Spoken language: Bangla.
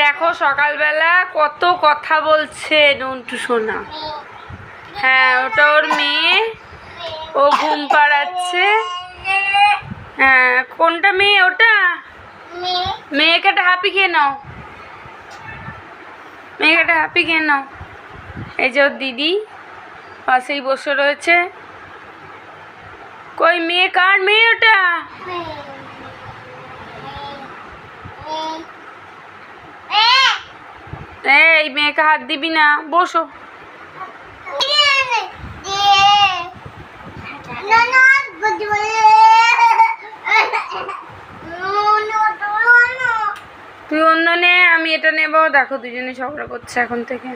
দেখো সকালবেলা কত কথা বলছে নন্টু সোনা। হ্যাঁ ওটা ওর মেয়ে, ও ঘুম পাড়াচ্ছে। হ্যাঁ কোনটা মেয়ে ওটা? মেয়েকে একটা হাপি খেয়ে নাও, মেয়েকে একটা হাপি খেয়ে নাও। এই যে ওর দিদি পাশেই বসে রয়েছে। কই মেয়ে, কার মেয়ে ওটা? এই মেয়েকে হাত দিবি না, বসো। তুই অন্য নে, আমি এটা নেবো। দেখো দুজনে ঝগড়া করছে এখন থেকে।